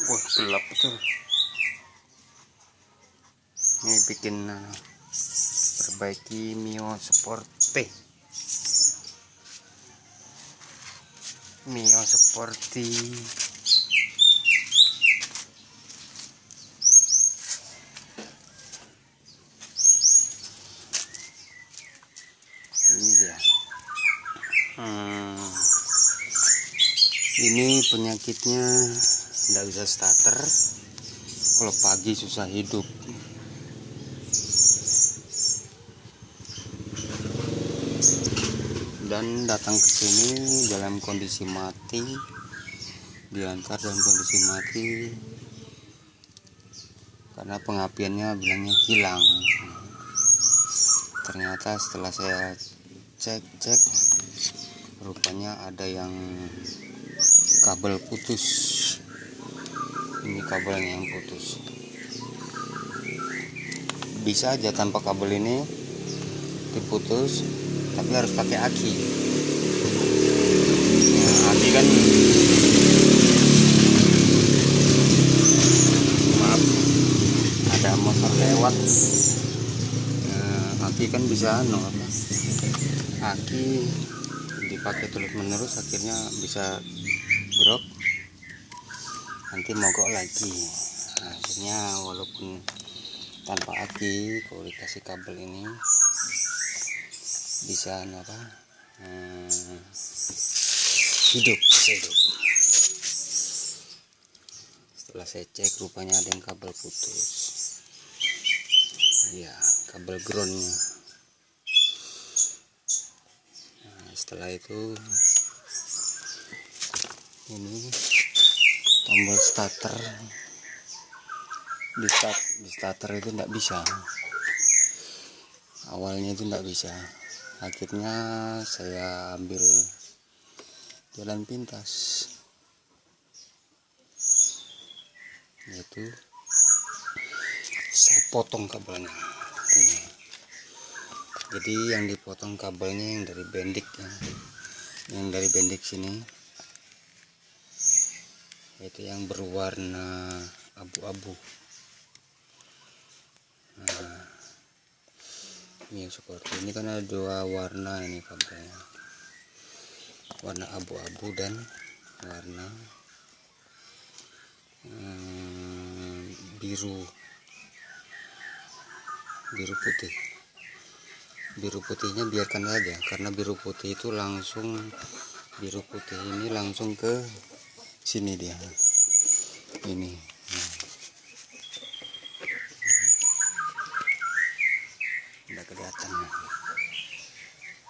Wah, gelap betul. Ini bikin perbaiki Mio Sporty. Mio Sporty. Ini dia. Ini penyakitnya tidak bisa starter. Kalau pagi susah hidup. Dan datang ke sini dalam kondisi mati, diantar dalam kondisi mati karena pengapiannya bilangnya hilang. Ternyata setelah saya cek rupanya ada yang kabel putus. Ini kabelnya yang putus. Bisa aja tanpa kabel ini diputus, tapi harus pakai aki. Nah, aki kan maaf, ada motor lewat. Nah, aki kan bisa aki dipakai terus menerus, akhirnya bisa drop, nanti mogok lagi. Nah, akhirnya walaupun tanpa aki, kalau dikasih kabel ini bisa hidup. Setelah saya cek rupanya ada yang kabel putus. Ya, kabel groundnya. Nah, setelah itu ini tombol starter. Di starter itu tidak bisa. Awalnya itu tidak bisa. Akhirnya saya ambil jalan pintas, yaitu saya potong kabelnya ini. Jadi yang dipotong kabelnya yang dari bendik ya, yang dari bendik sini, yaitu yang berwarna abu-abu. Nah, Mio seperti ini kan ada dua warna ini kabelnya, warna abu-abu dan warna biru putih. Biru putihnya biarkan saja, karena biru putih itu langsung, biru putih ini langsung ke sini dia ini. Udah kelihatan ya.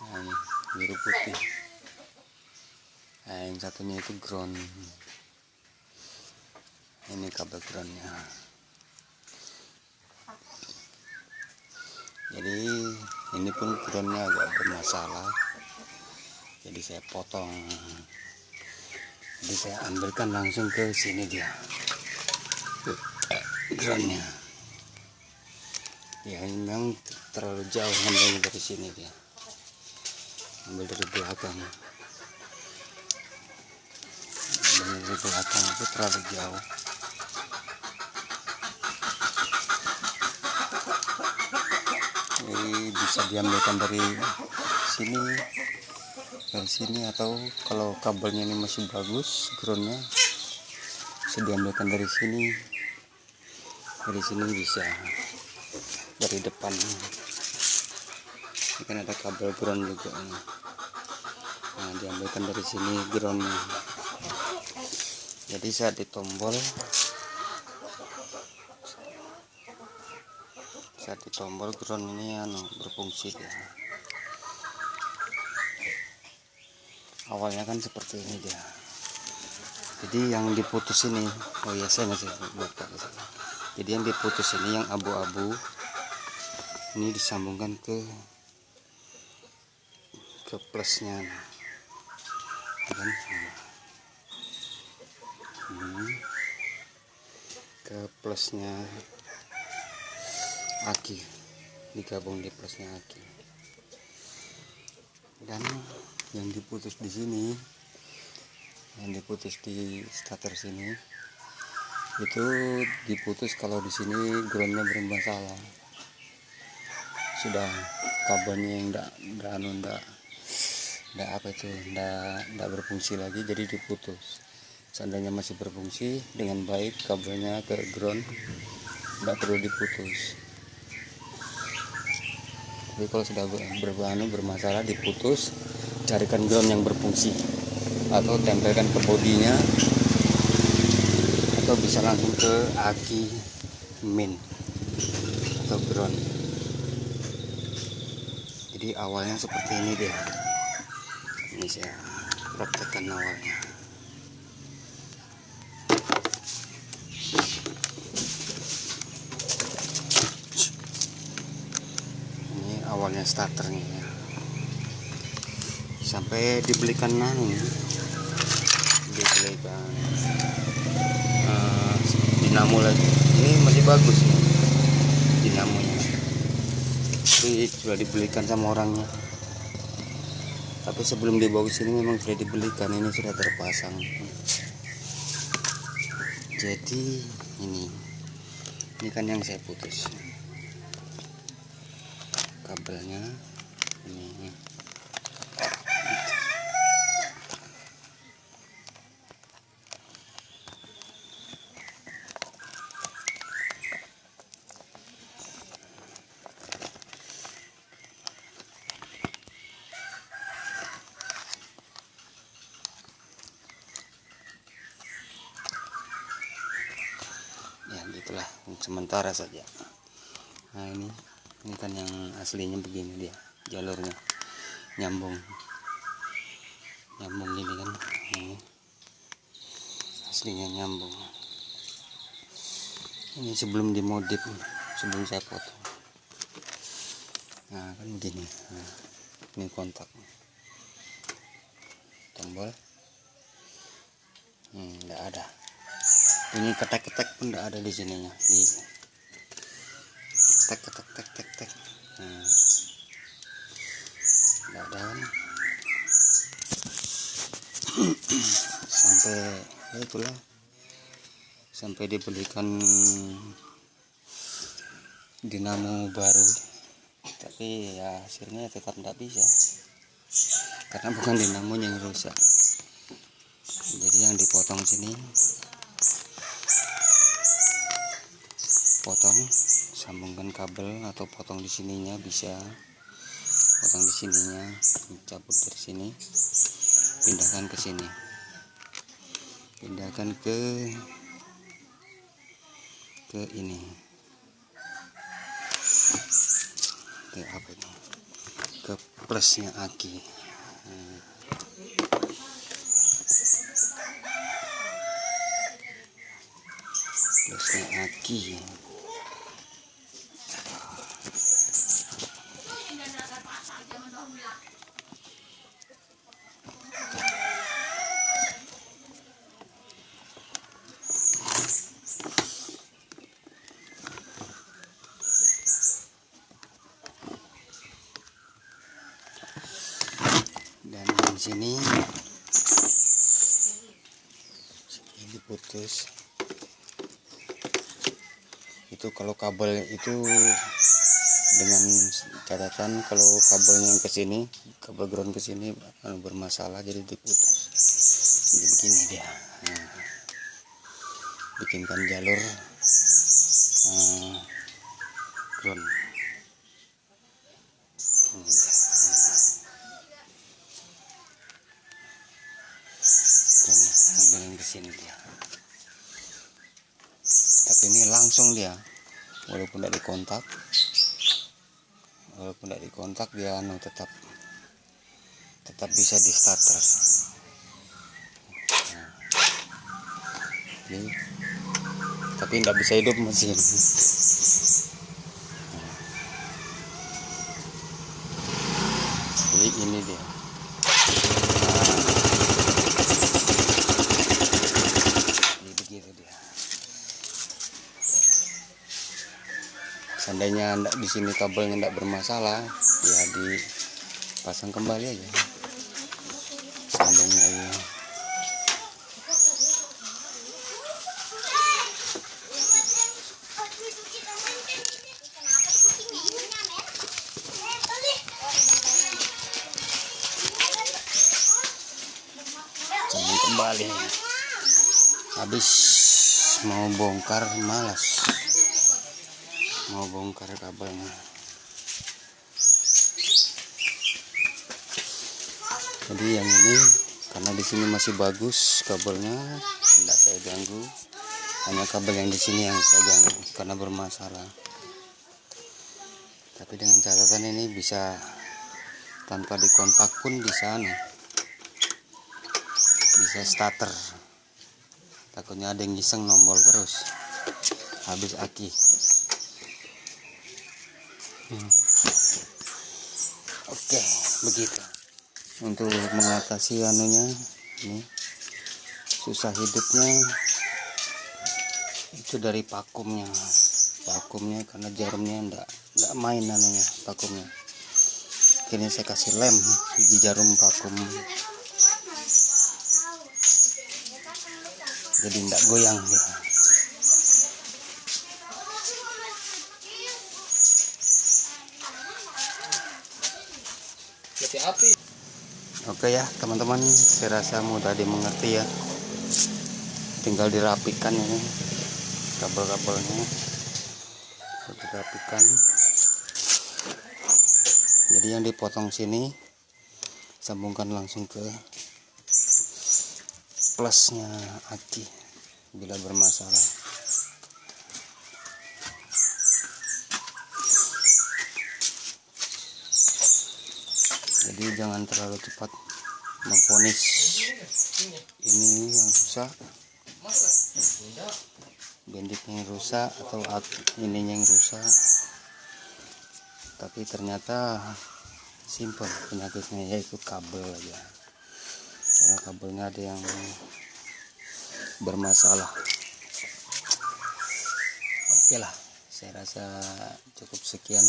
Nah, ini biru putih. Nah, yang satunya itu ground. Ini kabel groundnya. Jadi ini pun groundnya agak bermasalah. Jadi saya potong. Jadi saya ambilkan langsung ke sini dia groundnya. Ya, ini memang terlalu jauh ambil dari sini dia. Ambil dari belakang. Ambil dari belakang itu terlalu jauh. Jadi bisa diambilkan dari sini, atau kalau kabelnya ini masih bagus, groundnya bisa diambilkan dari sini. Dari sini bisa, dari depan. Ini kan ada kabel ground juga. Nah, diambilkan dari sini groundnya. Jadi saat ditombol ground ini berfungsi dia. Awalnya kan seperti ini dia. Jadi yang diputus ini, oh ya saya masih lupa. Jadi yang diputus ini yang abu-abu ini disambungkan ke plusnya, kan? Ke plusnya aki, digabung di plusnya aki. Dan yang diputus di sini, yang diputus di starter sini, itu diputus kalau di sini groundnya bermasalah, sudah kabelnya yang enggak berfungsi lagi, jadi diputus. Seandainya masih berfungsi dengan baik kabelnya ke ground, enggak perlu diputus. Tapi kalau sudah bermasalah, diputus, carikan ground yang berfungsi atau tempelkan ke bodinya, atau bisa langsung ke aki main atau ground. Jadi awalnya seperti ini dia. Ini saya praktekkan awalnya. Ini awalnya starternya ya. Sampai dibelikan dibelikan dinamo lagi. Ini masih bagus ya dinamonya, tapi sudah dibelikan sama orangnya. Tapi sebelum dibawa ke sini memang sudah dibelikan, ini sudah terpasang. Jadi ini kan yang saya putus kabelnya ini. Ya gitulah sementara saja. Nah ini kan yang aslinya begini dia, jalurnya nyambung gini kan, ini aslinya nyambung. Ini sebelum dimodif, sebelum saya potong. Nah kan begini. Nah, ini kontak tombol, enggak ada. Ini ketek-ketek pun enggak ada di sininya, di tek. Nah, enggak ada kan. Sampai ya itulah, sampai dibelikan dinamo baru, tapi ya hasilnya tetap enggak bisa karena bukan dinamonya yang rusak. Jadi yang dipotong sini, potong, sambungkan kabel, atau potong di sininya bisa, potong di sininya, cabut dari sini, pindahkan ke sini, pindahkan ke ini, ke apa ini, ke plusnya aki. Plusnya aki. Dan di sini diputus. Itu kalau kabel itu dengan catatan kalau kabelnya yang ke sini, kabel ground ke sini bermasalah, jadi diputus. Jadi begini dia. Nah, bikinkan jalur ground. Ambilin ke sini dia. Tapi ini langsung dia, walaupun tidak dikontak, dia tetap bisa di starter. Nah, tapi tidak bisa hidup mesin. Jadi ini dia. Seandainya di sini kabelnya tidak bermasalah, ya dipasang kembali aja, sambung lagi. habis mau bongkar, malas mau bongkar kabelnya. Jadi yang ini karena di sini masih bagus kabelnya, tidak saya ganggu. Hanya kabel yang di sini yang saya ganggu karena bermasalah. Tapi dengan catatan ini bisa tanpa dikontak pun bisa bisa starter. Takutnya ada yang iseng nombol terus habis aki. Oke, begitu untuk mengatasi anunya. Ini susah hidupnya itu dari vakumnya karena jarumnya enggak main anunya, vakumnya. Akhirnya saya kasih lem di jarum vakum, jadi enggak goyang dia. Oke ya teman-teman, saya rasa mudah dimengerti ya. Tinggal dirapikan ini kabel-kabelnya, dirapikan. Jadi yang dipotong sini sambungkan langsung ke plusnya aki bila bermasalah. Jadi jangan terlalu cepat memvonis ini yang rusak, bendiknya yang rusak atau ininya yang rusak. Tapi ternyata simple penyakitnya, yaitu kabel aja. Karena kabelnya ada yang bermasalah. Oke lah, saya rasa cukup sekian.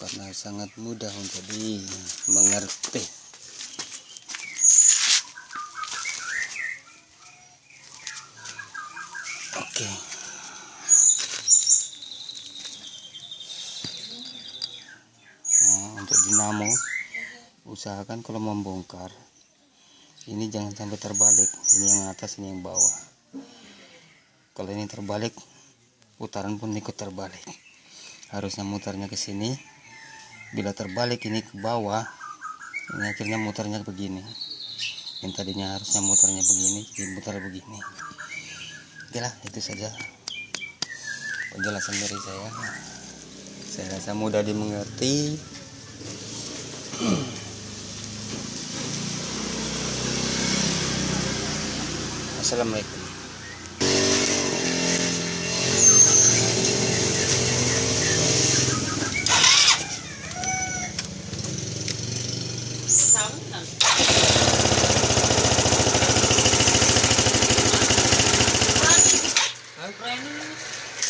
Karena sangat mudah untuk dimengerti. Oke. Nah, untuk dinamo usahakan kalau membongkar ini jangan sampai terbalik. Ini yang atas, ini yang bawah. Kalau ini terbalik, putaran pun ikut terbalik. Harusnya mutarnya ke sini. Bila terbalik ini ke bawah, ini akhirnya mutarnya begini. Yang tadinya harusnya mutarnya begini, jadi mutar begini. Oke lah, itu saja penjelasan dari saya. Saya rasa mudah dimengerti. Assalamualaikum.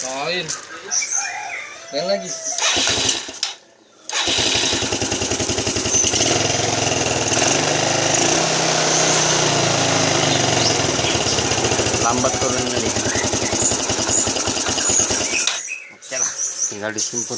Kain. Yang lagi. Lambat turunnya nih. Oke lah, tinggal disimpul.